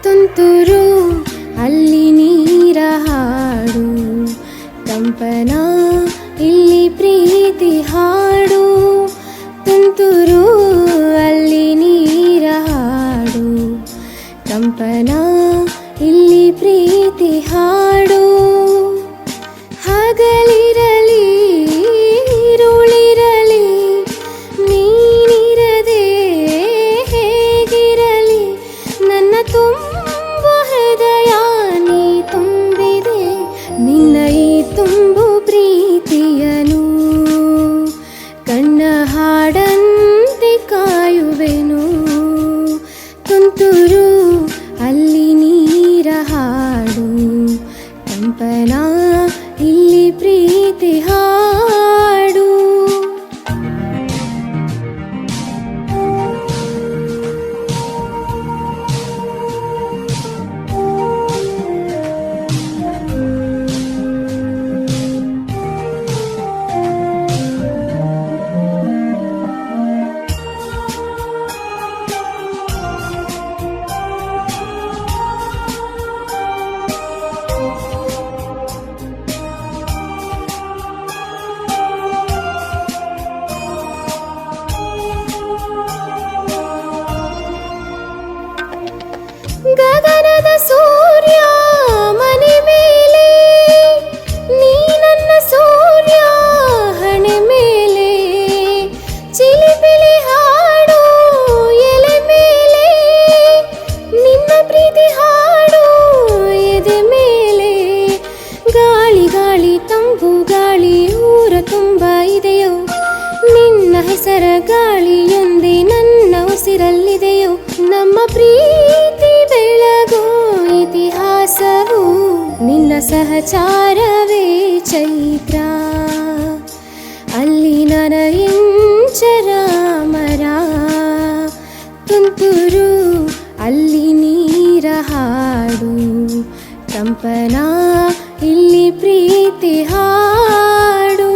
ತುಂತುರು ಅಲ್ಲಿ ನೀರ ಹಾಡು, ಕಂಪನ ಇಲ್ಲಿ ಪ್ರೀತಿ ಹಾಡು. ತುಂತುರು ಅಲ್ಲಿ ನೀರ ಹಾಡು, ಕಂಪನ ಇಲ್ಲಿ ಪ್ರೀತಿ ಹಾಡು. ಹಗಲಿರಲಿ ಇರುಳಿರಲಿ ನೀನಿರದೆ ಹೇಗಿರಲಿ, ನನ್ನ ತುಂಬು ಹೃದಯ ನೀ ತುಂಬಿದೆ. ನಿನ್ನ ಈ ತುಂಬು ಪ್ರೀತಿಯನು ಕಣ್ಣ ಹಾಡಂತೆ ಕಾಯುವೆನು. ತುಂತುರು ಅಲ್ಲಿ ನೀರ ಹಾಡು, ಕಂಪನ ಇಲ್ಲಿ ಪ್ರೀತಿ ಹಾಡು. ಗಗನದ ಸೂರ್ಯ ಮನೆ ಮೇಲೆ, ನೀ ನನ್ನ ಸೂರ್ಯ ಹಣೆ ಮೇಲೆ. ಚಿಲಿಪಿಲಿ ಹಾಡು ಎಲೆ ಮೇಲೆ, ನಿನ್ನ ಪ್ರೀತಿ ಹಾಡು ಎದೆ ಮೇಲೆ. ಗಾಳಿ ಗಾಳಿ ತಂಪು ಗಾಳಿ ಊರ ತುಂಬ ಇದೆಯೋ, ನಿನ್ನ ಹೆಸರ ಗಾಳಿಯೊಂದೇ ನನ್ನ ಉಸಿರಲ್ಲಿದೆಯೋ. ನಮ್ಮ ಪ್ರೀತಿ ಬೆಳಗೋ ಇತಿಹಾಸವು, ನಿನ್ನ ಸಹಚಾರವೇ ಚೈತ್ರ. ಅಲ್ಲಿ ನರ ಇಂಚರ ಮರ, ತುಂತುರು ಅಲ್ಲಿ ನೀರ ಹಾಡು, ಕಂಪನ ಇಲ್ಲಿ ಪ್ರೀತಿ ಹಾಡು.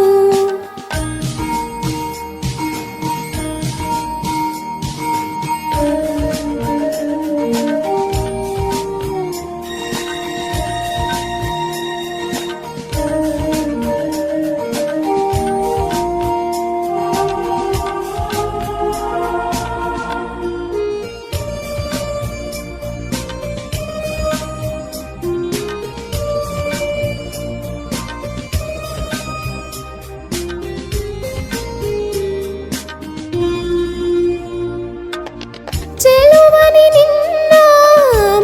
ಚೆಲುವನಿ ನಿನ್ನ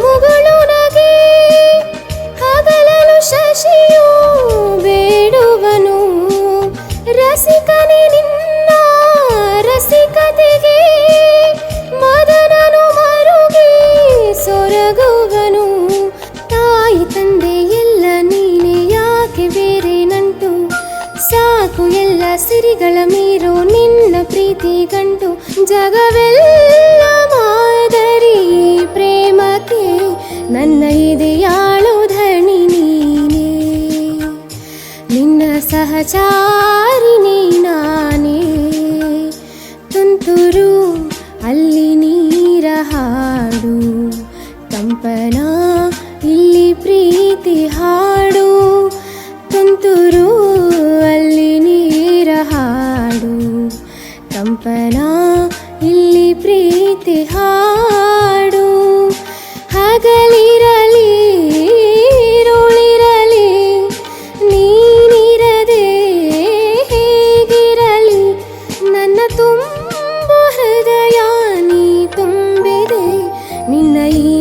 ಮುಗುಳು ನಗೆ, ಹಗಲಲು ಶಶಿಯು ಬೇಡುವನು. ರಸಿಕನಿ ನಿನ್ನ ರಸಿಕತೆಗೆ, ಮದನನು ಮರುಗಿ ಸೊರಗುವನು. ತಾಯಿ ತಂದೆ ಎಲ್ಲ ನೀನೆ, ಯಾಕೆ ಬೇರೆ ನಂಟು. ಸಾಕು ಎಲ್ಲ ಸಿರಿಗಳ ಮೀರೋ ನಿನ್ನ ಪ್ರೀತಿ ಗಂಟು. ಜಗವೆಲ್ಲ ಮಾದರಿ ಪ್ರೇಮಕ್ಕೆ, ನನ್ನ ಎದೆಯಾಳು ಧಣಿ ನೀನೇ. ನಿನ್ನ ಸಹಚಾರಿಣಿ ನಾನೇ. ತುಂತುರು ಅಲ್ಲಿ ನೀರ ಹಾಡು, ಕಂಪನ ಇಲ್ಲಿ ಪ್ರೀತಿ ಹಾಡು. ತುಂತುರು ಅಲ್ಲಿ ನೀರ ಹಾಡು, ಕಂಪನ ಇಲ್ಲಿ ಪ್ರೀತಿ ಹಾಡು. ಹಗಲಿರಲಿ ಇರುಳಿರಲಿ ನೀನಿರದೆ ಹೇಗಿರಲಿ, ನನ್ನ ತುಂಬು ಹೃದಯ ನೀ ತುಂಬಿದೆ. ನಿನ್ನ ಈ